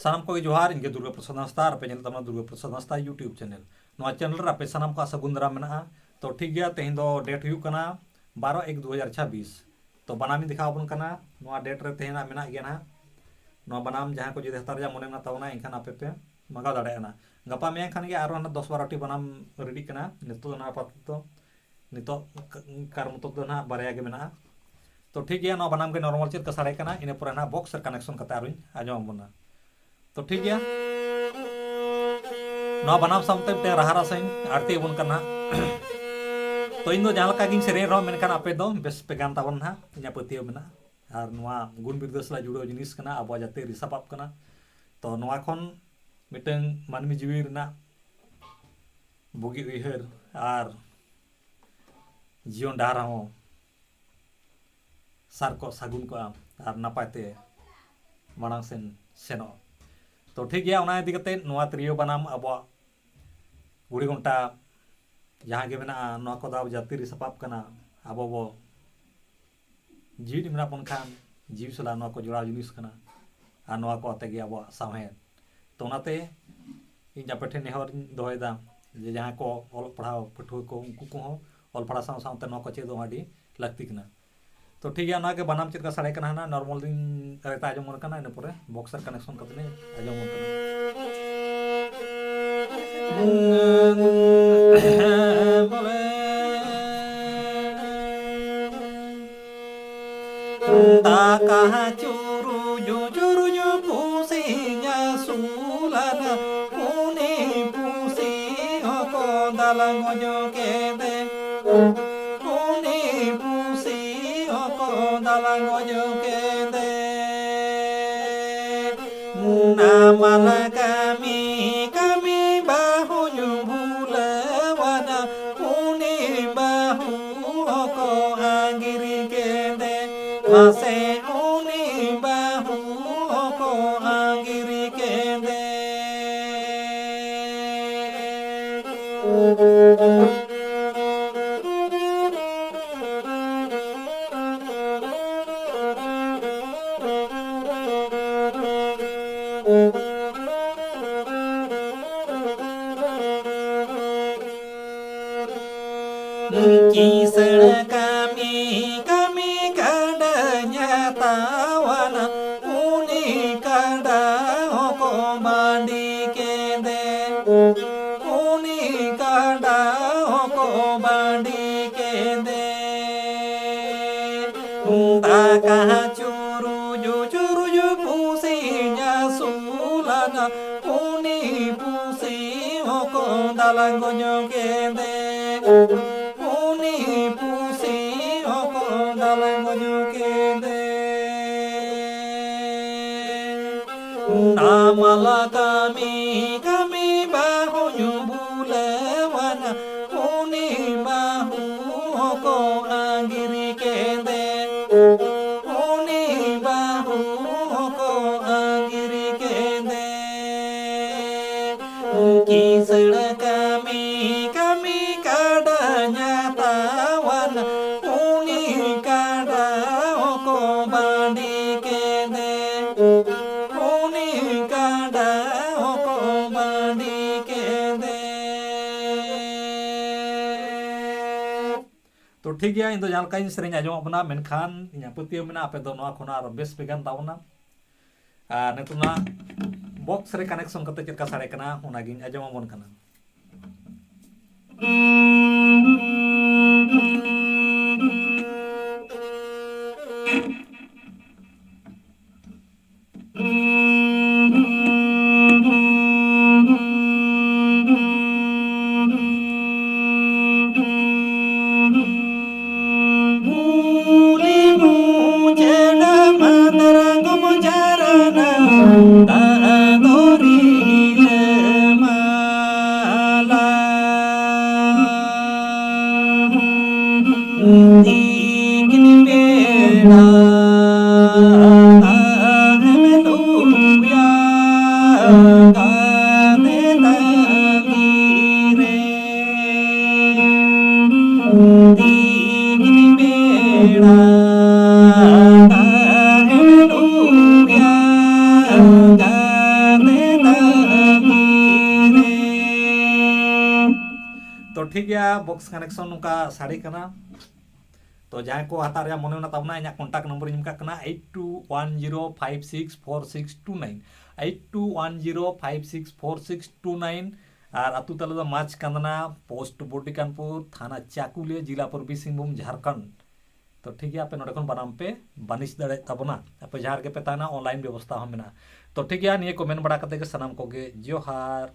सानम को जोहार इनके दुर्गा प्रसाद हंसदा और पे तमा दुर्गा प्रसाद हंसदा यूट्यूब चैनल नवा चैनल रे पे सानम को सगुन दाराम मेना तो ठीक गया तेहन दो डेट हुई कना 12/1/2026 तो बनामी दिखा बन कना नवा डेट रे तेहना मेना गया ना नवा बनाम जहां को जुदि हतार जा मने ना तावना इनखान आपे पे मगा दाड़े ना गपा में खान गया आरो ना 10-12 बनाम रेडी कना नितो ना पात तो नितो कार मतो तो ना बारया के मेना तो ठीक गया नवा बनाम के नॉर्मल चेत का साड़े कना इने पूरा ना बॉक्स कनेक्शन करते आरुኝ आजम बना तो ठीक गया नवा बनाम सामते ते रहारा सही आरती बन करना तो इन दो जहां लका गिन सेरे रो मेनखान आपे दो बेस पे गान ताबन ना इना पतियो मेना और नवा गुण बिरदसला जुड़ो जिनिस कना अब जाते रिसापाप कना तो नवा खन मिटन मानमी जीवी रना बुगी उइहर और जीवन डाहर हो सार को सागुन को और नापायते मांग सेन सेनो तो ठीक गया उना इदी कते नवा त्रियो बनाम अब गुड़ी घंटा जहाँ के मेना नवा को दाव जाति रिसापाप कना अब बो जीवी मेना पन खान जीव सला नवा को जोड़ा जिनिस कना और नवा को आते गया अब साहे तो नाते इन आपे नेहर दोहदा जे जहाँ को ऑल पढ़ाओ पठुआ को उनको को ऑल पढ़ा साथ नवा को चेदो आडी लगती कना तो ठीक है ना के बनाम चेद का साड़े कना ना नॉर्मल दिन रेता आजम कना इन परे बॉक्सर कनेक्शन करते आजम कना कहा चुरु जो पुसिnya sulana kuni pusi hoko dalangojo kede kuni pusi hoko dalangojo kede namala kami bahu nyubula wana kuni bahu hoko angiri kede mase uni bahu hoko angiri kede kisah kami kadanya tawana uni kada hoko mandi kede uni kada hoko mandi kede takah curu ju pusinya sulana uni pusi hoko dalangojo kede uni pusi hoko dalangojo kede namala kami bahu nyubule wana uni bahu hoko angiri kede uni bahu hoko angiri kede kisah kami kadanya tawana uni kada hoko bandi kede uni kada hoko bandi kede तो ठीक गया इन दो जहां कहीं सेरेंज आजम अपना मेनखान इना पतियो मेना आपे दो नवा खोना और बेस पेगान तावना नेतुना बॉक्स रे कनेक्शन करते चेका साड़े कना उनागिन आजम मन कना Hallelujah. ठीक गया बॉक्स कनेक्शन नुका साड़ी कना तो जहाँ को हता रे मने ताबना इन कॉन्टैक्ट नंबर इन का कना 8210564629 8210564629 और अतु तले दो माच कंदना पोस्ट बोटी कानपुर थाना चाकुलिया जिला पूर्वी सिंहभूम झारखंड तो ठीक है आप नोडे खन बनाम पे बानिश दड़े ताबना आप जहाँ के पे ताना ऑनलाइन व्यवस्था हम मेना तो ठीक है निये को मेन बड़ा कते के सनाम को गे जोहार।